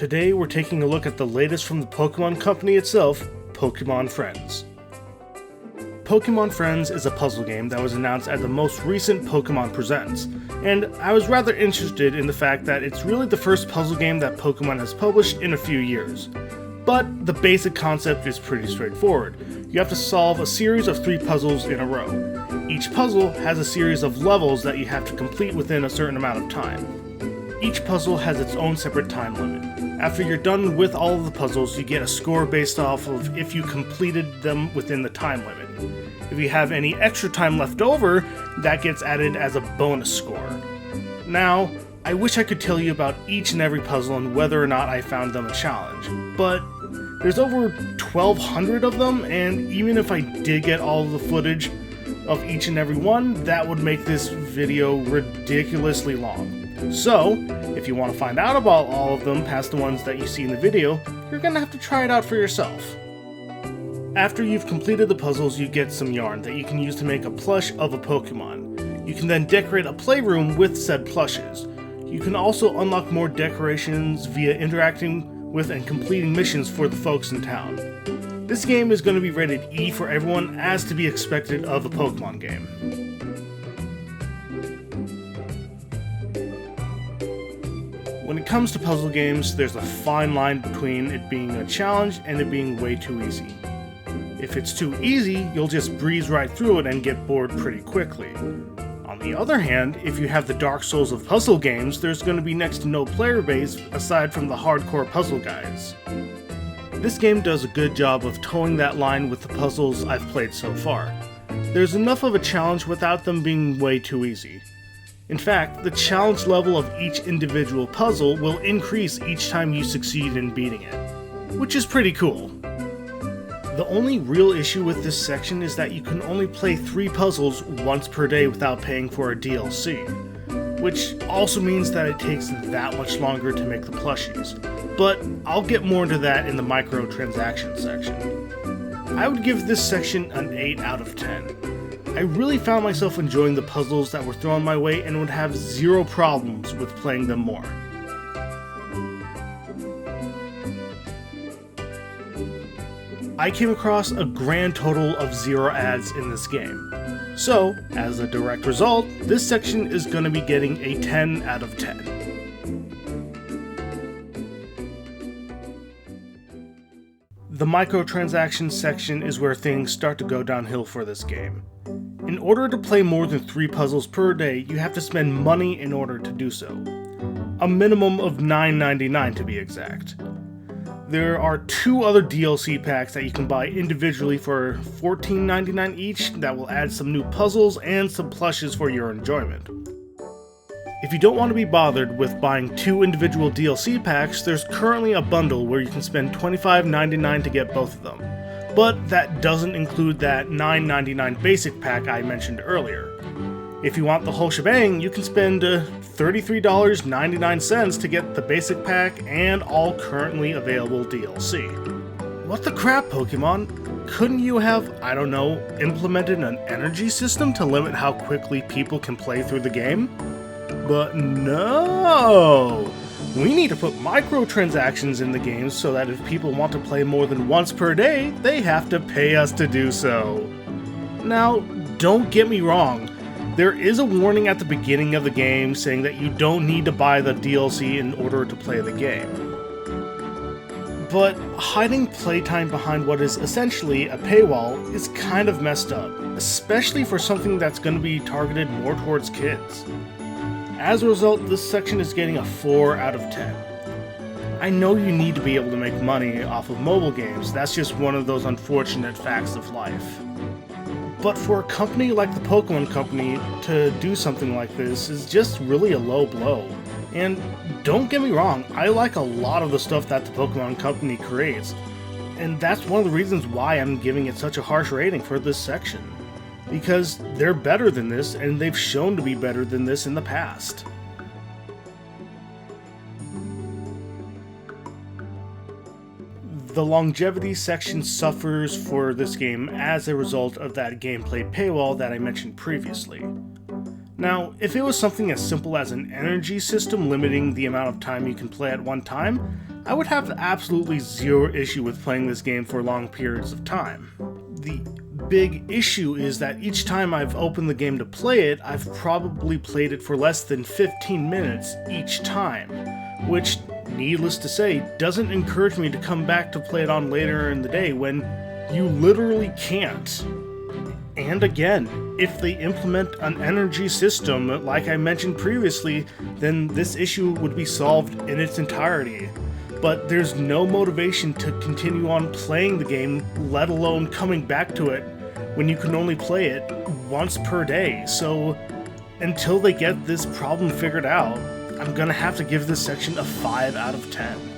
Today we're taking a look at the latest from the Pokémon Company itself, Pokémon Friends. Pokémon Friends is a puzzle game that was announced at the most recent Pokémon Presents, and I was rather interested in the fact that it's really the first puzzle game that Pokémon has published in a few years. But the basic concept is pretty straightforward. You have to solve a series of 3 puzzles in a row. Each puzzle has a series of levels that you have to complete within a certain amount of time. Each puzzle has its own separate time limit. After you're done with all of the puzzles, you get a score based off of if you completed them within the time limit. If you have any extra time left over, that gets added as a bonus score. Now, I wish I could tell you about each and every puzzle and whether or not I found them a challenge, but there's over 1,200 of them, and even if I did get all of the footage of each and every one, that would make this video ridiculously long. So, if you want to find out about all of them past the ones that you see in the video, you're gonna have to try it out for yourself. After you've completed the puzzles, you get some yarn that you can use to make a plush of a Pokemon. You can then decorate a playroom with said plushes. You can also unlock more decorations via interacting with and completing missions for the folks in town. This game is going to be rated E for everyone, as to be expected of a Pokemon game. When it comes to puzzle games, there's a fine line between it being a challenge and it being way too easy. If it's too easy, you'll just breeze right through it and get bored pretty quickly. On the other hand, if you have the Dark Souls of puzzle games, there's going to be next to no player base aside from the hardcore puzzle guys. This game does a good job of towing that line with the puzzles I've played so far. There's enough of a challenge without them being way too easy. In fact, the challenge level of each individual puzzle will increase each time you succeed in beating it, which is pretty cool. The only real issue with this section is that you can only play 3 puzzles once per day without paying for a DLC, which also means that it takes that much longer to make the plushies, but I'll get more into that in the microtransaction section. I would give this section an 8 out of 10. I really found myself enjoying the puzzles that were thrown my way and would have zero problems with playing them more. I came across a grand total of 0 ads in this game. So, as a direct result, this section is going to be getting a 10 out of 10. The microtransaction section is where things start to go downhill for this game. In order to play more than 3 puzzles per day, you have to spend money in order to do so. A minimum of $9.99 to be exact. There are 2 other DLC packs that you can buy individually for $14.99 each that will add some new puzzles and some plushes for your enjoyment. If you don't want to be bothered with buying 2 individual DLC packs, there's currently a bundle where you can spend $25.99 to get both of them. But that doesn't include that $9.99 basic pack I mentioned earlier. If you want the whole shebang, you can spend $33.99 to get the basic pack and all currently available DLC. What the crap, Pokemon? Couldn't you have, I don't know, implemented an energy system to limit how quickly people can play through the game? But no! We need to put microtransactions in the game so that if people want to play more than once per day, they have to pay us to do so. Now, don't get me wrong. There is a warning at the beginning of the game saying that you don't need to buy the DLC in order to play the game. But hiding playtime behind what is essentially a paywall is kind of messed up, especially for something that's going to be targeted more towards kids. As a result, this section is getting a 4 out of 10. I know you need to be able to make money off of mobile games, that's just one of those unfortunate facts of life. But for a company like the Pokémon Company to do something like this is just really a low blow. And don't get me wrong, I like a lot of the stuff that the Pokémon Company creates, and that's one of the reasons why I'm giving it such a harsh rating for this section. Because they're better than this, and they've shown to be better than this in the past. The longevity section suffers for this game as a result of that gameplay paywall that I mentioned previously. Now, if it was something as simple as an energy system limiting the amount of time you can play at one time, I would have absolutely zero issue with playing this game for long periods of time. The big issue is that each time I've opened the game to play it, I've probably played it for less than 15 minutes each time, which, needless to say, doesn't encourage me to come back to play it on later in the day when you literally can't. And again, if they implement an energy system like I mentioned previously, then this issue would be solved in its entirety. But there's no motivation to continue on playing the game, let alone coming back to it, when you can only play it once per day. So until they get this problem figured out, I'm gonna have to give this section a 5 out of 10.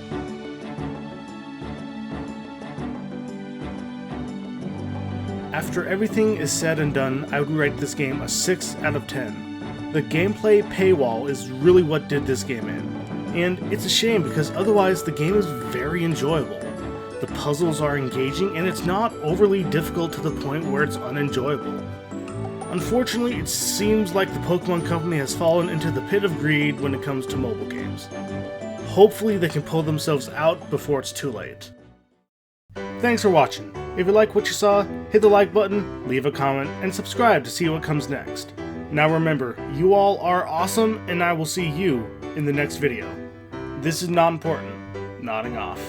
After everything is said and done, I would rate this game a 6 out of 10. The gameplay paywall is really what did this game in, and it's a shame because otherwise the game is very enjoyable. The puzzles are engaging and it's not overly difficult to the point where it's unenjoyable. Unfortunately, it seems like the Pokémon Company has fallen into the pit of greed when it comes to mobile games. Hopefully they can pull themselves out before it's too late. Thanks for watching. If you like what you saw, hit the like button, leave a comment, and subscribe to see what comes next. Now remember, you all are awesome, and I will see you in the next video. This is Nodmportant, nodding off.